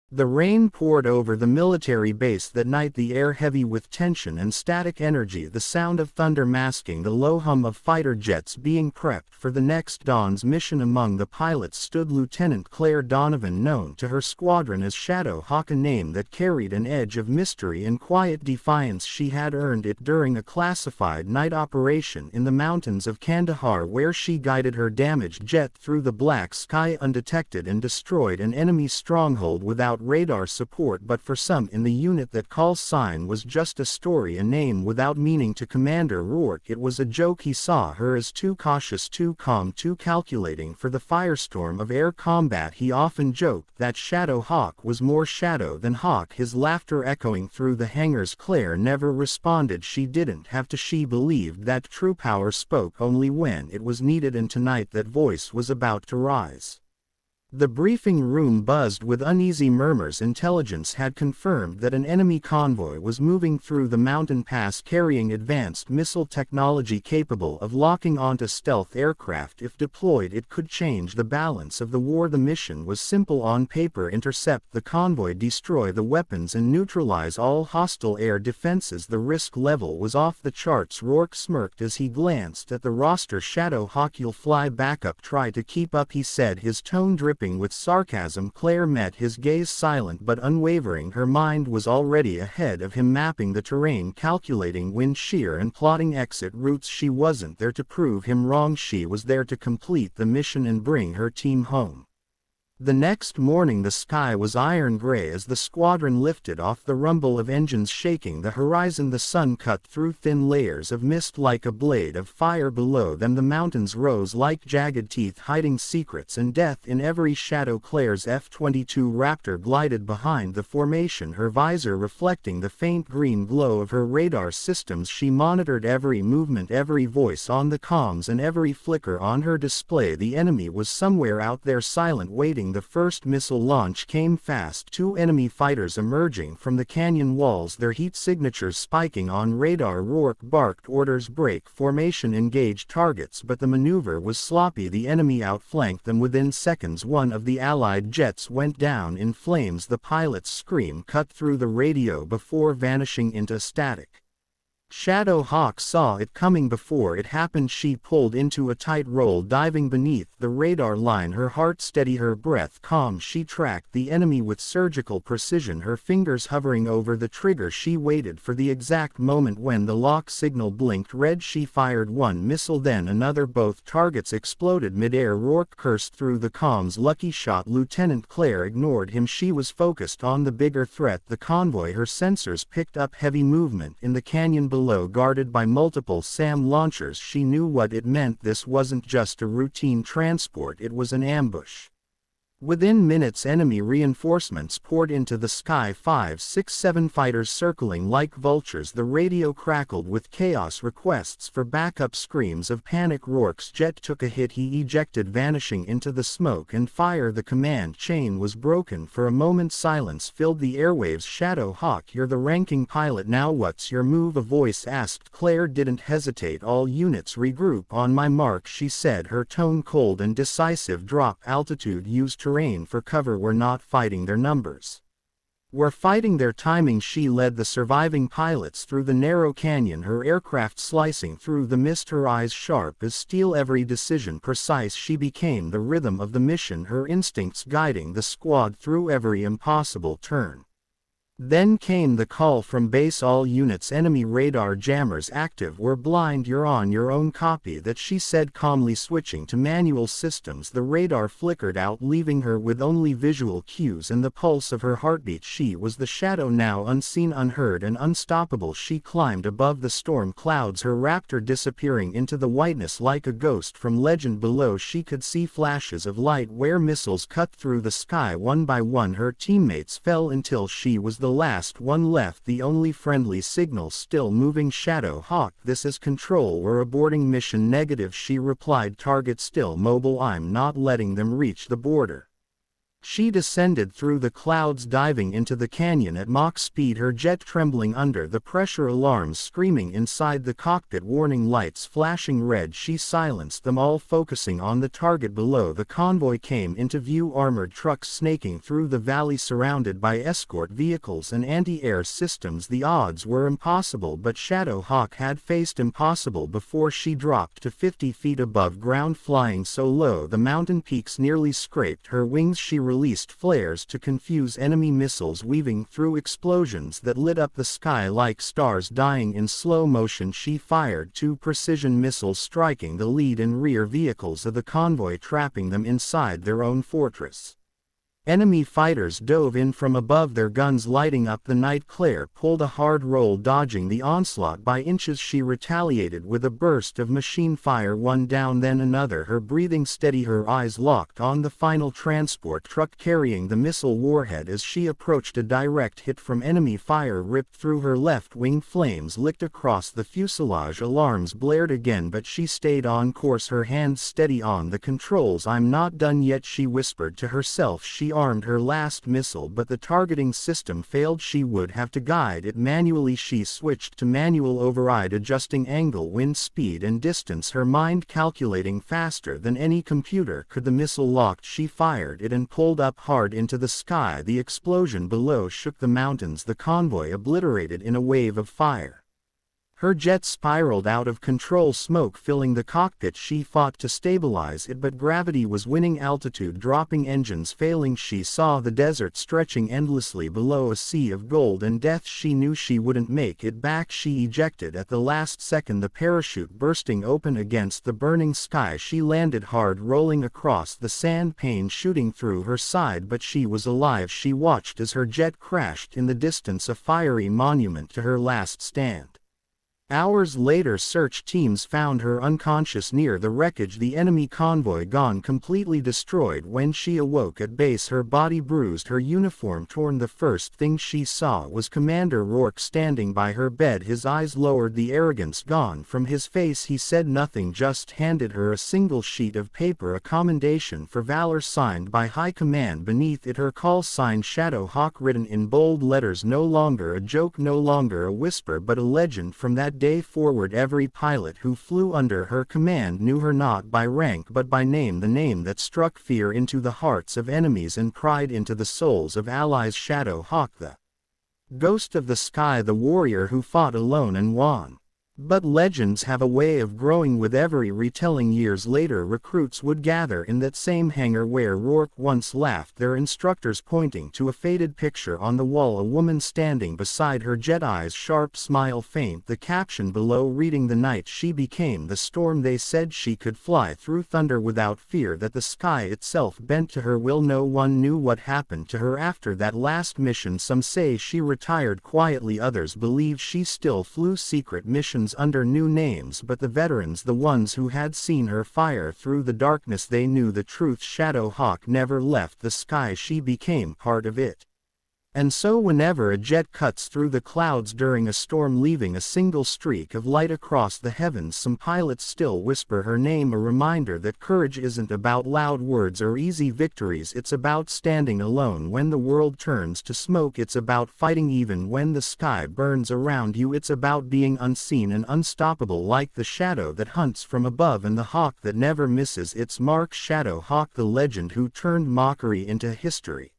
The rain poured over the military base that night, the air heavy with tension and static energy, the sound of thunder masking the low hum of fighter jets being prepped for the next dawn's mission. Among the pilots stood Lieutenant Claire Donovan, known to her squadron as Shadow Hawk, a name that carried an edge of mystery and quiet defiance. She had earned it during a classified night operation in the mountains of Kandahar, where she guided her damaged jet through the black sky undetected and destroyed an enemy stronghold without radar support. But for some in the unit, that call sign was just a story, a name without meaning. To Commander Rourke it was a joke. He saw her as too cautious, too calm, too calculating for the firestorm of air combat. He often joked that Shadow Hawk was more shadow than hawk, his laughter echoing through the hangars. Claire never responded. She didn't have to. She believed that true power spoke only when it was needed, and tonight that voice was about to rise. The briefing room buzzed with uneasy murmurs. Intelligence had confirmed that an enemy convoy was moving through the mountain pass carrying advanced missile technology capable of locking onto stealth aircraft. If deployed, it could change the balance of the war. The mission was simple on paper: intercept the convoy, destroy the weapons, and neutralize all hostile air defenses. The risk level was off the charts. Rourke smirked as he glanced at the roster. Shadow Hawk, you'll fly back up. Try to keep up, he said, his tone dripping with sarcasm. Claire met his gaze, silent but unwavering. Her mind was already ahead of him, mapping the terrain, calculating wind shear, and plotting exit routes. She wasn't there to prove him wrong. She was there to complete the mission and bring her team home. The next morning the sky was iron gray as the squadron lifted off, the rumble of engines shaking the horizon. The sun cut through thin layers of mist like a blade of fire below them. The mountains rose like jagged teeth, hiding secrets and death in every shadow. Claire's F-22 Raptor glided behind the formation, her visor reflecting the faint green glow of her radar systems. She monitored every movement, every voice on the comms, and every flicker on her display. The enemy was somewhere out there, silent, waiting. The first missile launch came fast. Two enemy fighters emerging from the canyon walls, their heat signatures spiking on radar. Rourke barked orders: break formation, engage targets, but the maneuver was sloppy. The enemy outflanked them. Within seconds, one of the Allied jets went down in flames. The pilot's scream cut through the radio before vanishing into static. Shadow Hawk saw it coming before it happened. She pulled into a tight roll, diving beneath the radar line, her heart steady, her breath calm. She tracked the enemy with surgical precision, her fingers hovering over the trigger. She waited for the exact moment when the lock signal blinked red. She fired one missile, then another. Both targets exploded midair. Rourke cursed through the comms. Lucky shot. Lieutenant Claire ignored him. She was focused on the bigger threat, the convoy. Her sensors picked up heavy movement in the canyon below, guarded by multiple SAM launchers. She knew what it meant. This wasn't just a routine transport, it was an ambush. Within minutes, enemy reinforcements poured into the sky, 5, 6, 7 fighters circling like vultures. The radio crackled with chaos, requests for backup, screams of panic. Rourke's jet took a hit. He ejected, vanishing into the smoke and fire. The command chain was broken. For a moment, silence filled the airwaves. Shadow Hawk, you're the ranking pilot now. What's your move? A voice asked. Claire didn't hesitate. All units regroup. On my mark, she said, her tone cold and decisive. Drop altitude, use terrain for cover. We're not fighting their numbers. We're fighting their timing. She led the surviving pilots through the narrow canyon, her aircraft slicing through the mist, her eyes sharp as steel, every decision precise. She became the rhythm of the mission, her instincts guiding the squad through every impossible turn. Then came the call from base: all units, enemy radar jammers active. We're blind, you're on your own. Copy that, she said calmly. Switching to manual systems, the radar flickered out, leaving her with only visual cues and the pulse of her heartbeat. She was the Shadow now, unseen, unheard, and unstoppable. She climbed above the storm clouds, her Raptor disappearing into the whiteness like a ghost from legend. Below, she could see flashes of light where missiles cut through the sky. One by one, her teammates fell until she was the last one left, the only friendly signal still moving. Shadow Hawk, this is Control, we're aborting mission. Negative, she replied. Target still mobile. I'm not letting them reach the border. She descended through the clouds, diving into the canyon at Mach speed, her jet trembling under the pressure, alarms screaming inside the cockpit, warning lights flashing red. She silenced them all, focusing on the target below. The convoy came into view, armored trucks snaking through the valley surrounded by escort vehicles and anti-air systems. The odds were impossible, but Shadowhawk had faced impossible before. She dropped to 50 feet above ground, flying so low the mountain peaks nearly scraped her wings. She released flares to confuse enemy missiles, weaving through explosions that lit up the sky like stars dying in slow motion. She fired 2 precision missiles, striking the lead and rear vehicles of the convoy, trapping them inside their own fortress. Enemy fighters dove in from above, their guns lighting up the night. Claire pulled a hard roll, dodging the onslaught by inches. She retaliated with a burst of machine fire, one down then another, her breathing steady, her eyes locked on the final transport truck carrying the missile warhead. As she approached, a direct hit from enemy fire ripped through her left wing. Flames licked across the fuselage, alarms blared again, but she stayed on course, her hands steady on the controls. "I'm not done yet," she whispered to herself. She armed her last missile, but the targeting system failed. She would have to guide it manually. She switched to manual override, adjusting angle, wind speed and distance, her mind calculating faster than any computer could. The missile locked. She fired it and pulled up hard into the sky. The explosion below shook the mountains, the convoy obliterated in a wave of fire. Her jet spiraled out of control, smoke filling the cockpit. She fought to stabilize it, but gravity was winning, altitude dropping, engines failing. She saw the desert stretching endlessly below, a sea of gold and death. She knew she wouldn't make it back. She ejected at the last second, the parachute bursting open against the burning sky. She landed hard, rolling across the sand, pain shooting through her side, but she was alive. She watched as her jet crashed in the distance, a fiery monument to her last stand. Hours later, search teams found her unconscious near the wreckage, the enemy convoy gone, completely destroyed. When she awoke at base, her body bruised, her uniform torn, the first thing she saw was Commander Rourke standing by her bed, his eyes lowered, the arrogance gone from his face. He said nothing, just handed her a single sheet of paper, a commendation for valor signed by High Command. Beneath it, her call sign, Shadowhawk, written in bold letters. No longer a joke, no longer a whisper, but a legend. From that day forward, every pilot who flew under her command knew her not by rank but by name, the name that struck fear into the hearts of enemies and pride into the souls of allies. Shadowhawk, the ghost of the sky, the warrior who fought alone and won. But legends have a way of growing with every retelling. Years later, recruits would gather in that same hangar where Rourke once laughed, their instructors pointing to a faded picture on the wall, a woman standing beside her, jet eyes sharp, smile faint, the caption below reading, "The night she became the storm." They said she could fly through thunder without fear, that the sky itself bent to her will. No one knew what happened to her after that last mission. Some say she retired quietly, others believe she still flew secret missions under new names, but the veterans, the ones who had seen her fire through the darkness, they knew the truth. Shadowhawk never left the sky, she became part of it. And so whenever a jet cuts through the clouds during a storm, leaving a single streak of light across the heavens, some pilots still whisper her name, a reminder that courage isn't about loud words or easy victories. It's about standing alone when the world turns to smoke. It's about fighting even when the sky burns around you. It's about being unseen and unstoppable, like the shadow that hunts from above and the hawk that never misses its mark. Shadowhawk, the legend who turned mockery into history.